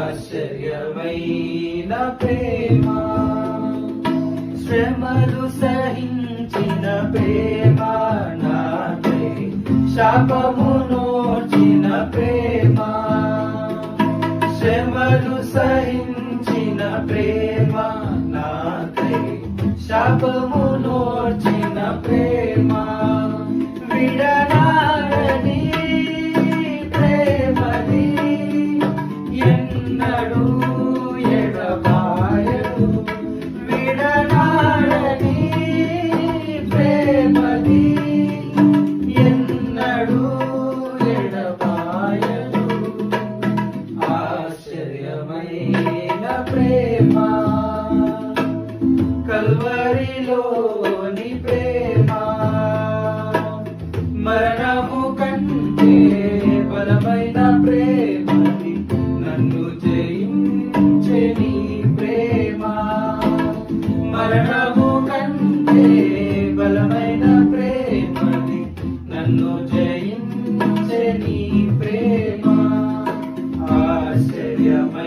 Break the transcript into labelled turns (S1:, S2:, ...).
S1: ఆశ్చర్యమైన ప్రేమ, శ్రమలు సహించిన ప్రేమ నాకై, శాపమునోర్చిన ప్రేమ, శ్రమలు సహించిన ప్రేమ నాకై, శాపమునోర్చిన ప్రేమ, విడనాడని ప్రేమది ఎన్నడూ ఎడబాయదు, విడనాడని ప్రేమది ఎన్నడూ ఎడబాయదు. ఆశ్చర్యమైన ప్రేమ, కల్వరిలోని ప్రేమ, మరణము కంటే బలమైన ప్రేమది, నన్ను జయించే నీ ప్రేమ, మరణము కంటే బలమైన ప్రేమది, నన్ను జయించే నీ ప్రేమ, ఆశ్చర్యమైన